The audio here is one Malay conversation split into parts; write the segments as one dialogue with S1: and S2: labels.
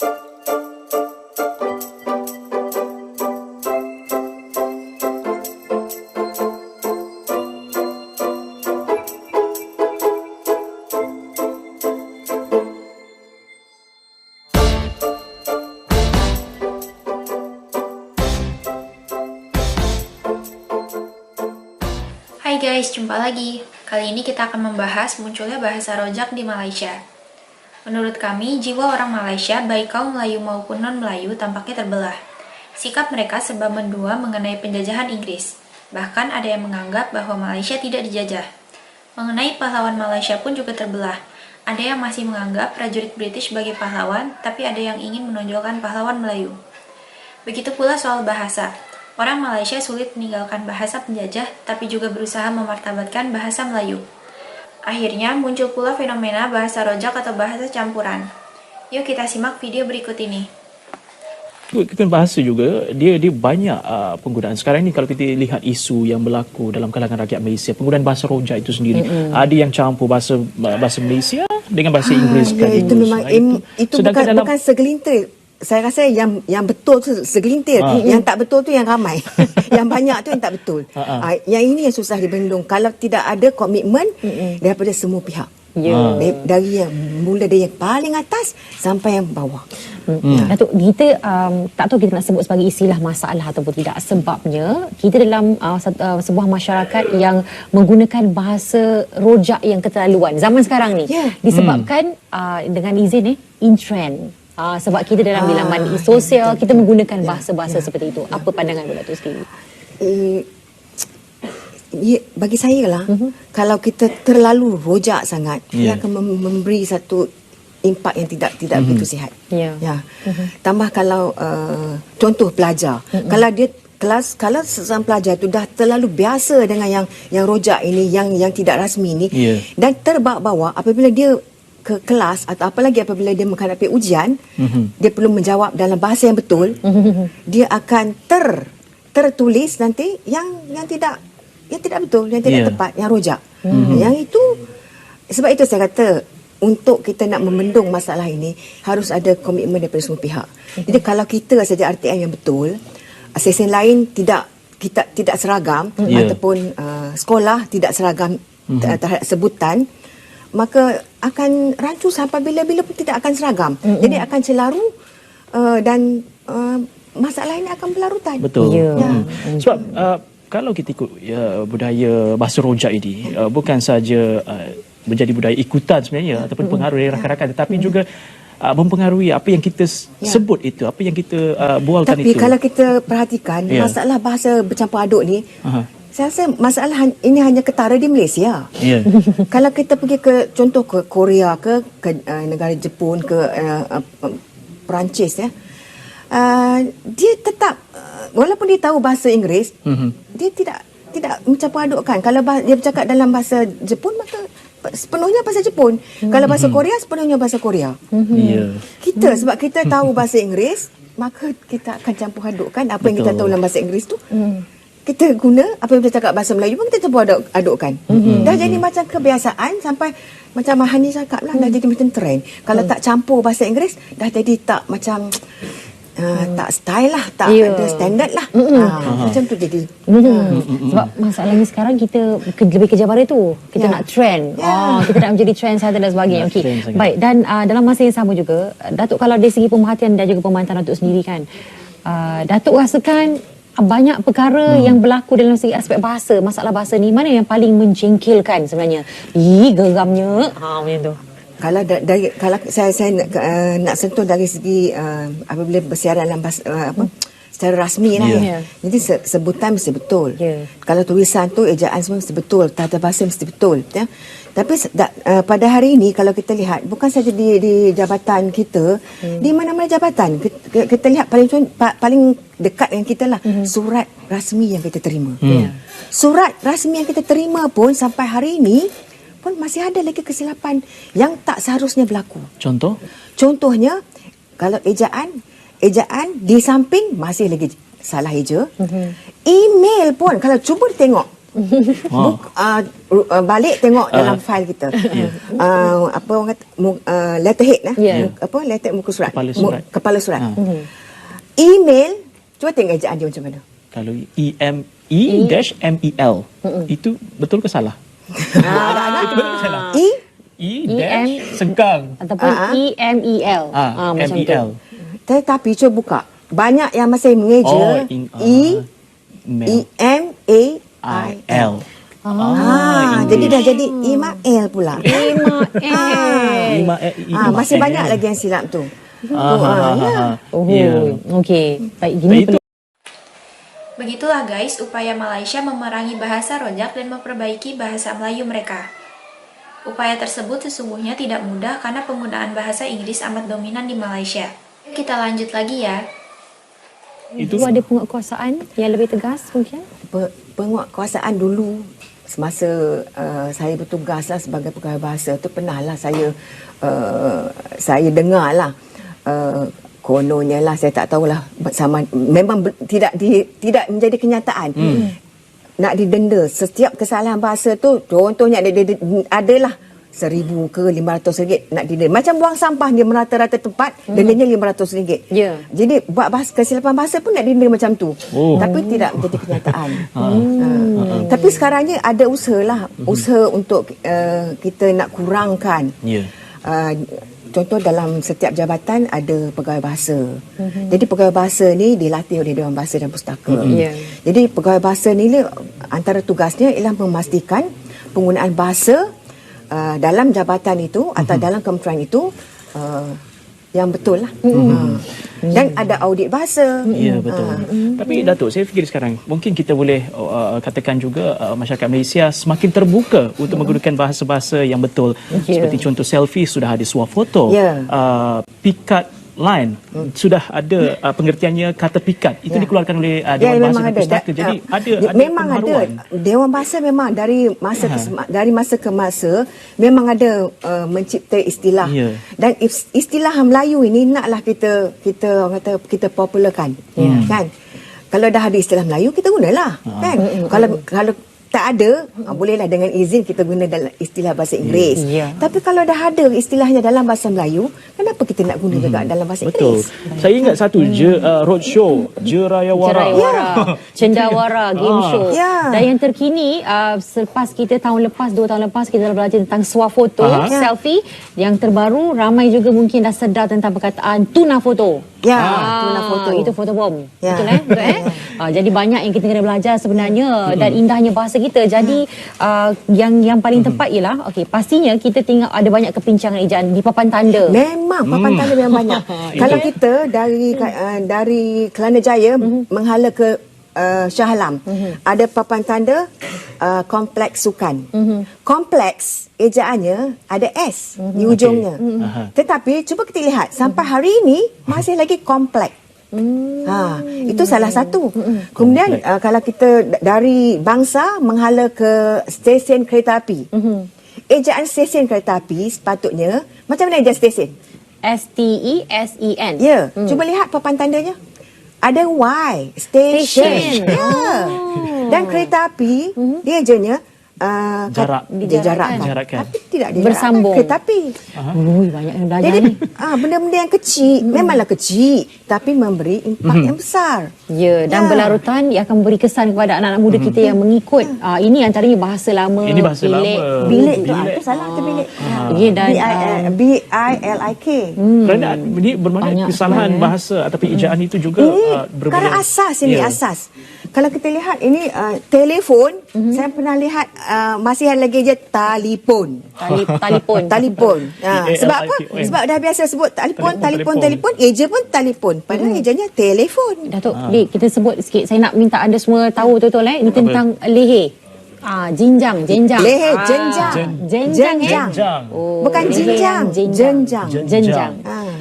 S1: Hai guys, jumpa lagi. Kali ini kita akan membahas munculnya bahasa rojak di Malaysia. Menurut kami, jiwa orang Malaysia, baik kaum Melayu maupun non-Melayu, tampaknya terbelah. Sikap mereka serba mendua mengenai penjajahan Inggris. Bahkan ada yang menganggap bahwa Malaysia tidak dijajah. Mengenai pahlawan Malaysia pun juga terbelah. Ada yang masih menganggap prajurit British sebagai pahlawan, tapi ada yang ingin menonjolkan pahlawan Melayu. Begitu pula soal bahasa. Orang Malaysia sulit meninggalkan bahasa penjajah, tapi juga berusaha memartabatkan bahasa Melayu. Akhirnya muncul pula fenomena bahasa rojak atau bahasa campuran. Yuk kita simak video berikut ini.
S2: Kita bahasa juga, dia banyak penggunaan. Sekarang ni kalau kita lihat isu yang berlaku dalam kalangan rakyat Malaysia, penggunaan bahasa rojak itu sendiri, ada yang campur bahasa Malaysia dengan bahasa Inggeris.
S3: Itu memang itu bukan segelintir. Saya rasa yang betul tu segelintir, yang tak betul tu yang ramai. Yang banyak tu yang tak betul. Yang ini yang susah dibendung kalau tidak ada komitmen daripada semua pihak. Dari yang mula dari yang paling atas sampai yang bawah.
S4: Datuk, kita tak tahu kita nak sebut sebagai istilah masalah ataupun tidak, sebabnya kita dalam sebuah masyarakat yang menggunakan bahasa rojak yang keterlaluan zaman sekarang ni, disebabkan dengan izin in trend. Sebab kita dalam bilangan sosial kita menggunakan bahasa-bahasa seperti itu. Apa pandangan Datuk sendiri?
S3: Bagi saya lah, kalau kita terlalu rojak sangat, ia akan memberi satu impak yang tidak begitu sihat. Tambah kalau contoh pelajar, kalau dia kalau seorang pelajar tu dah terlalu biasa dengan yang rojak ini, yang tidak rasmi ini, dan terbawa-bawa apabila dia ke kelas atau apalagi apabila dia menghadapi ujian, dia perlu menjawab dalam bahasa yang betul, dia akan tertulis nanti yang tidak betul, yang tidak tepat, yang rojak. Yang itu, sebab itu saya kata untuk kita nak membendung masalah ini harus ada komitmen daripada semua pihak. Jadi kalau kita saja RTM yang betul, sesen lain tidak seragam, ataupun sekolah tidak seragam terhadap sebutan, maka akan rancu sampai bila-bila pun tidak akan seragam. Jadi akan celaru dan masalah ini akan berlarutan.
S2: Betul. Sebab kalau kita ikut budaya bahasa rojak ini, bukan saja menjadi budaya ikutan sebenarnya ataupun pengaruh dari rakan-rakan, tetapi juga mempengaruhi apa yang kita sebut itu, apa yang kita bualkan itu.
S3: Tapi kalau kita perhatikan masalah bahasa bercampur aduk ni, saya rasa masalah ini hanya ketara di Malaysia. Kalau kita pergi ke contoh ke Korea, ke negara Jepun, ke Perancis, dia tetap walaupun dia tahu bahasa Inggeris, dia tidak mencampur adukkan. Kalau dia bercakap dalam bahasa Jepun, maka sepenuhnya bahasa Jepun. Kalau bahasa Korea, sepenuhnya bahasa Korea. Kita sebab kita tahu bahasa Inggeris, maka kita akan campur adukkan apa yang kita tahu dalam bahasa Inggeris tu. Kita guna apabila kita cakap bahasa Melayu pun kita campur adukkan. Dah jadi macam kebiasaan sampai macam Mahani cakap lah, dah jadi macam trend. Kalau tak campur bahasa Inggeris, dah jadi tak macam tak style lah, tak ada standard lah. Macam tu jadi.
S4: Sebab masalahnya sekarang kita lebih kejar pada itu. Kita nak trend. Kita nak menjadi trend saja dan sebagainya. Baik, dan dalam masa yang sama juga, Datuk, kalau dari segi pemerhatian dan juga pemantauan Datuk sendiri kan, Datuk rasakan banyak perkara yang berlaku dalam segi aspek bahasa, masalah bahasa ni, mana yang paling menjengkelkan sebenarnya? Geramnya macam tu.
S3: Kalau saya nak sentuh dari segi apabila bersiaran dalam bahasa, secara rasmi lah. Jadi sebutan mesti betul. Kalau tulisan tu ejaan semua mesti betul, tata bahasa mesti betul. Tapi pada hari ini kalau kita lihat, bukan saja di jabatan kita, di mana-mana jabatan kita lihat paling dekat dengan kita lah, surat rasmi yang kita terima. Surat rasmi yang kita terima pun sampai hari ini pun masih ada lagi kesilapan yang tak seharusnya berlaku. Contohnya kalau ejaan di samping masih lagi salah eja. Email pun kalau cuba tengok
S2: Oh.
S3: Balik tengok dalam fail kita. Apa orang kata letterhead apa letterhead muka surat. Kepala surat. Email, cuba tengok ejaan dia macam mana.
S2: Kalau E-M-E-M-E-L itu betul ke salah? Itu betul ke salah? E-sengkang
S4: ataupun E-M-E-L. Macam tu.
S2: M-E-L.
S3: Tetapi cuba buka. Banyak yang masih mengeja E-M-A-I-L. Jadi dah jadi Imael pula. Masih banyak lagi yang silap tu.
S4: Okey. Baik, gini
S1: Begitulah guys, upaya Malaysia memerangi bahasa rojak dan memperbaiki bahasa Melayu mereka. Upaya tersebut sesungguhnya tidak mudah karena penggunaan bahasa Inggris amat dominan di Malaysia. Kita lanjut lagi ya.
S4: Itu ada penguatkuasaan yang lebih tegas mungkin?
S3: Penguatkuasaan dulu semasa saya bertugas lah sebagai pegawai bahasa tu pernahlah saya dengar lah kononnya lah, saya tak tahulah sama, memang tidak menjadi kenyataan. Nak didenda setiap kesalahan bahasa tu, contohnya adalah 1,000 ke 500 ringgit nak didenda. Macam buang sampah dia merata-rata tempat, dendanya 500 ringgit. Jadi buat kesilapan bahasa pun nak denda macam tu. Tapi tidak menjadi kenyataan. Tapi sekarang ni ada usaha untuk kita nak kurangkan. Contoh dalam setiap jabatan ada pegawai bahasa. Jadi pegawai bahasa ni dilatih oleh Dewan Bahasa dan Pustaka. Jadi pegawai bahasa ni antara tugasnya ialah memastikan penggunaan bahasa dalam jabatan itu atau dalam kementerian itu yang betul lah. Dan ada audit bahasa.
S2: Ya, betul. Tapi Datuk, saya fikir sekarang mungkin kita boleh katakan juga masyarakat Malaysia semakin terbuka untuk menggunakan bahasa-bahasa yang betul. Seperti contoh selfie sudah ada swafoto. Pikat line sudah ada pengertiannya kata pikat. Itu dikeluarkan oleh Dewan Bahasa dan Pustaka. Jadi ada
S3: memang ada. Dewan Bahasa memang dari masa ke masa memang ada mencipta istilah. Dan istilah Melayu ini naklah kita popularkan. Kan? Kalau dah ada istilah Melayu kita gunalah. Kan? Kalau tak ada, bolehlah dengan izin kita guna dalam istilah bahasa Inggeris. Tapi kalau dah ada istilahnya dalam bahasa Melayu, kenapa kita nak guna juga dalam bahasa Inggeris?
S2: Saya ingat satu roadshow, Jerayawara,
S4: Cendawara, game show. Dan yang terkini, selepas kita tahun lepas, 2 tahun lepas, kita dah belajar tentang swafoto, selfie. Yang terbaru, ramai juga mungkin dah sedar tentang perkataan tuna foto. Tuna foto. Itu foto bom. Betul jadi banyak yang kita kena belajar sebenarnya dan indahnya bahasa kita. Jadi yang paling tepat ialah pastinya kita tengok ada banyak kepincangan ejaan di papan tanda.
S3: Memang papan tanda memang banyak. Kalau kita dari Kelana Jaya menghala ke Shah Alam, ada papan tanda kompleks sukan. Kompleks ejaannya ada S di ujungnya. Tetapi cuba kita lihat sampai hari ini masih lagi kompleks. Itu salah satu. Kemudian kalau kita dari Bangsa menghala ke stesen kereta api, ejaan stesen kereta api sepatutnya macam mana ejaan stesen?
S4: S-T-E-S-E-N.
S3: Cuba lihat papan tandanya. Ada Y, station. Dan kereta api dia ejanya
S2: dijarakkan.
S3: Tapi tidak
S4: bersambung
S3: kereta api.
S4: Banyak yang belajar.
S3: Jadi
S4: ni.
S3: Benda-benda yang kecil memanglah kecil tapi memberi impak yang besar.
S4: Dan berlarutan ia akan memberi kesan kepada anak-anak muda kita yang mengikut. Ini antaranya bahasa lama.
S2: Ini bahasa lama.
S3: Bilik tu salah tu bilik. B-I-L-I-K.
S2: Kerana ini bermakna kesalahan bahasa ataupun ejaan itu juga berbeza.
S3: Kerana asas ini asas. Kalau kita lihat ini telefon, saya pernah lihat masih ada lagi je telefon. Sebab apa? Sebab dah biasa sebut telefon, eja pun telefon. Padahal ejanya telefon.
S4: Datuk, kita sebut sikit. Saya nak minta anda semua tahu betul-betul ini tentang leher. Jenjang.
S3: Leher, jenjang. Bukan jenjang. Jenjang.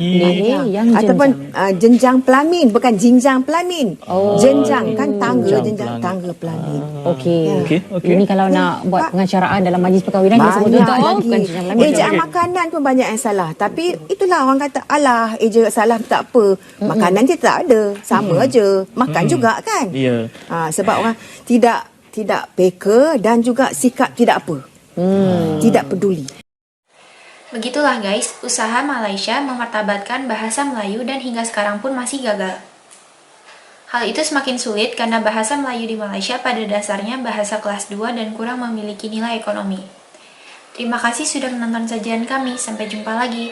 S3: Leher yang jenjang. Ataupun jenjang pelamin, bukan jinjang pelamin. Jenjang kan tangga, jenjang tangga pelamin.
S4: Okey. Ini kalau nak buat pengacaraan dalam majlis perkahwinan kita sebut betul bukan jenjang pelamin.
S3: Ejaan makanan pun banyak yang salah. Tapi itulah orang kata, alah, eja salah tak apa. Makanan dia tak ada. Sama aja. Makan juga kan? Sebab orang tidak tidak peka dan juga sikap tidak apa. Tidak peduli.
S1: Begitulah guys, usaha Malaysia memartabatkan bahasa Melayu dan hingga sekarang pun masih gagal. Hal itu semakin sulit karena bahasa Melayu di Malaysia pada dasarnya bahasa kelas 2 dan kurang memiliki nilai ekonomi. Terima kasih sudah menonton sajian kami, sampai jumpa lagi.